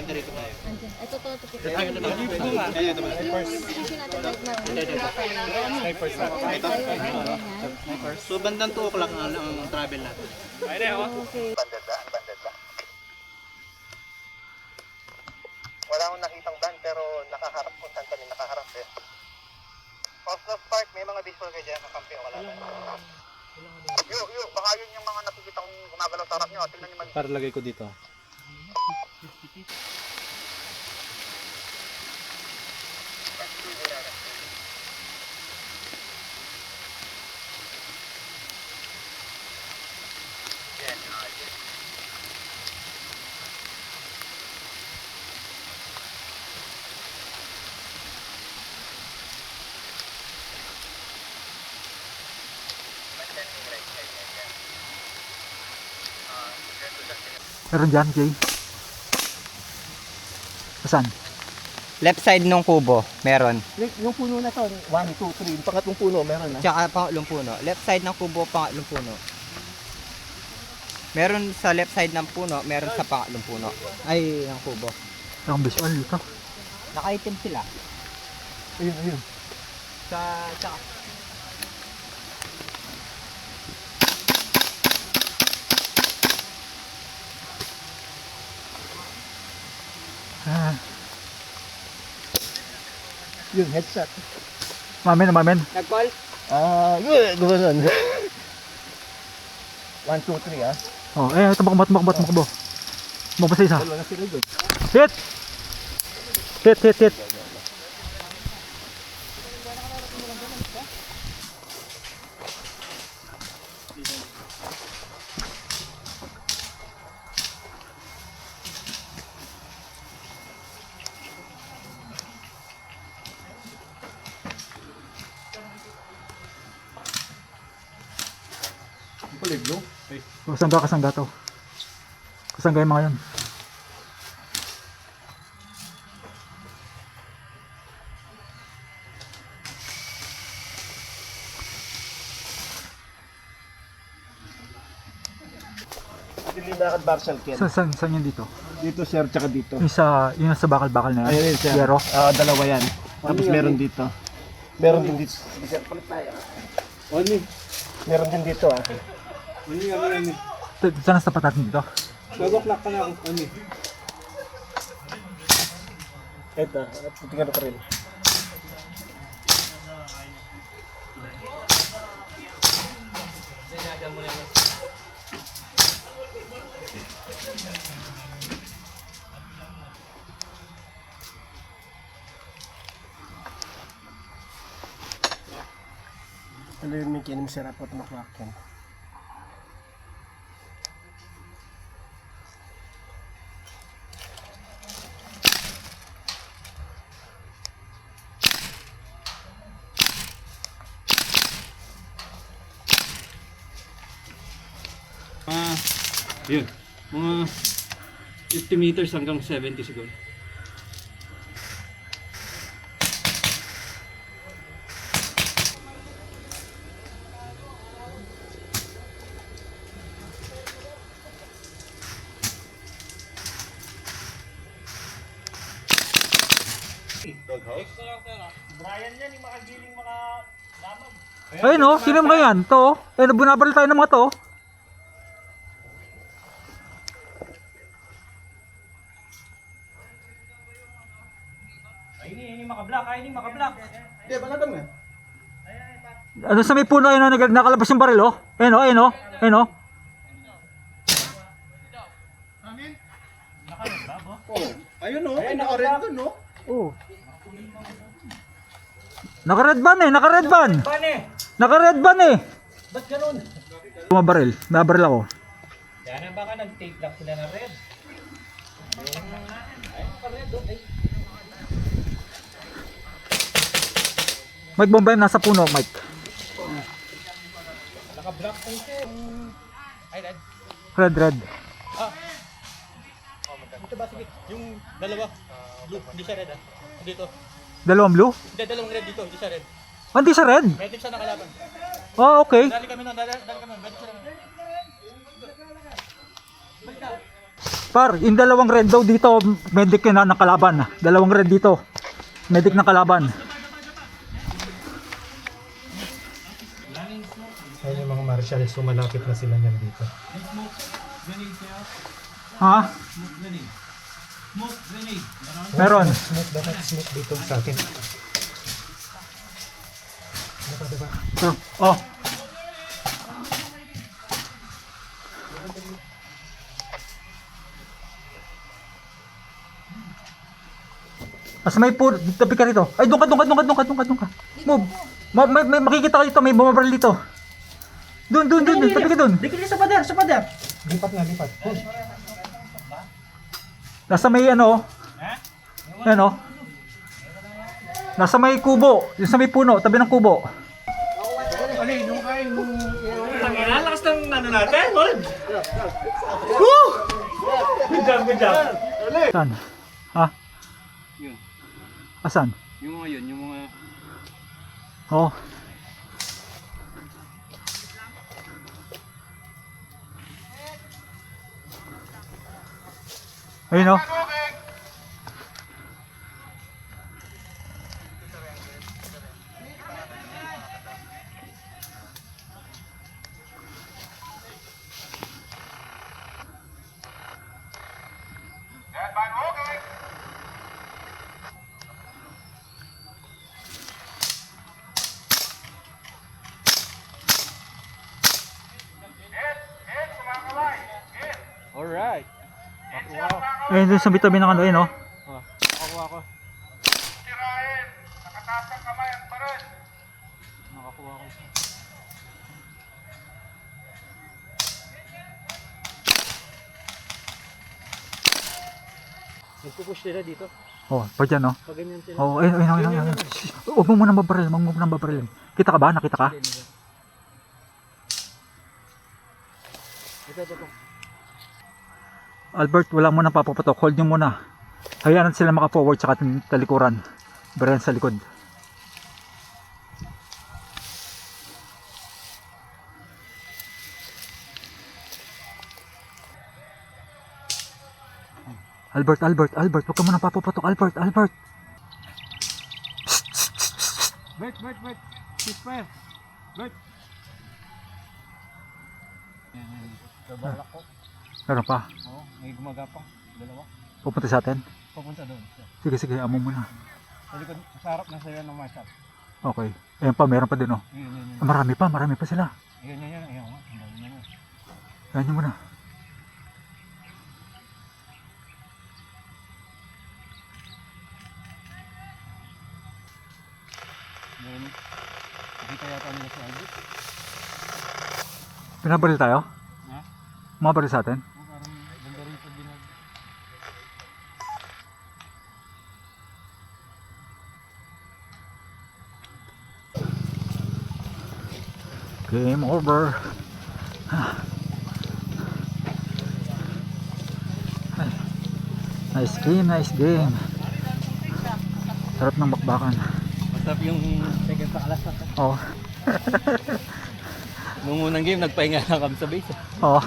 Banda rito tayo. Andyan. Ito to. Ay, ito na. Ayan, ito ba? Yung position natin right now. Snipers na. So, bandang 2 o'clock ang travel natin. Okay. Banded ba? Wala akong nakitang van pero nakaharap kung saan kami nakaharap eh. Oslos Park, may mga visual kayo dyan, kakampi o wala ba? Baka yun yung mga nakikita kong gumagalaw sa harap nyo. Tingnan nyo Para lagay ko dito. Meron dyan, Jay. Saan? Left side ng kubo, meron. Yung puno na to, 1, 2, 3. Yung pangatlong puno, meron na. Tsaka pangatlong puno. Left side ng kubo, pangatlong puno. Meron sa left side ng puno, meron sa pangatlong puno. Ay, ng kubo. Ang visual dito. Naka-item sila. Ayun. Tsaka. Ah, Yun, headshot. mamen. Nag-call? Yun, gumanon. 1, 2, 3 ah. Oh, tumakbo. Tumakbo sa isa. Dalawa na sila doon. Hit! Kasangga to. Kasangga yung mga yun. Dililakad Barcel Ken. Saan yun dito? Dito sir, tsaka dito. Yung sa bakal-bakal na yan? Ayun sir. Yero? Dalawa yan. Tapos meron dito. Meron din dito. Meron din dito ah. Saan ang tapat natin dito? Ito, tingnan ko rin. Ano yung may kinim sirap at makwakin? Yun. Mga 50 meters hanggang 70 siguro. Ayun oh, sino mga yan? To, bunabaril tayo ng mga to. Ini makablock. Hindi, balatan nga. Ano sa may puno ayun oh, nakalabas yung baril oh. Ayun oh. Ayun o, naka-red doon no? Oh. Naka-red ban eh. Ba't ganun? May baril ako. Yan ang baka nag-tape lang sila ng red. Mike Bombay nasa puno, Mike. Naka-block tayo sir. Ay, red. Red. Dito ba? Sige. Yung dalawa. Blue. Hindi siya red ah. Dito. Dalawang blue? Hindi, dalawang red dito. Hindi siya red. Hindi sa red. Red siya nakalaban. Oh, okay. Dali kami nun. Dali kami nun. Red siya naman. Par, yung dalawang red daw dito, medic yun ng kalaban. Dalawang red dito. Medic ng kalaban. Ayun yung mga marshal, so malapit na sila niyan dito. Ha? Meron. Smoke, dapat smoke dito sa akin. Diba? Oh. Mas may po, tabi ka rito. Ay, doon ka. Move. May makikita ka dito, may bumabaril dito. Doon, tabi ka doon. Dikit sa pader. Lipat nga, lipat. Oh. Nasa may ano, ano, nasa may kubo, yung sa may puno, tabi ng kubo. Ang lakas ng ano natin, Lord. Woo! Good job. Saan? Ha? Yun. Asan? Yung mga yun, yung mga... Oh. Ayun oh. Alright. Ayun doon sa bitabi ng ano, ayun oh. Nakakuha ko. Tirahin! Nakataas ang kamay ang baril! Nakakuha ko. Nagpupush sila dito. Oh, pa dyan oh. Pag ganyan sila. Oh, ayun. Huwag mo munang babaril, Kita ka ba? Nakita ka? Ito. Albert, wala mo nang papapatok. Hold nyo muna. Hayaan natin sila maka-forward sa talikuran. Barilan sa likod. Albert, huwag ka muna papapatok. Albert. Bert. Ceasefire. Bert. Kabalak ko. Meron pa. Oo, may gumagapang. Dalawa. Pupunta sa atin. Papunta doon. Sige, amo muna. Sa likod, sa harap na sila ng marshal. Okay. Ayun pa, meron pa din oh. Yun. Marami pa sila. Ayun. Ayun. Ayun nyo muna. Ayun. Nakita yata nila si Albert. Pinabaril tayo? Ha? Mabaril sa atin? Oh, parang ganda rin sa binag. Game over. Nice game. Sarap ng bakbakan. Masarap yung second sa alas na. Oh. Nung unang game, nagpahinga lang kami sa base. Oh.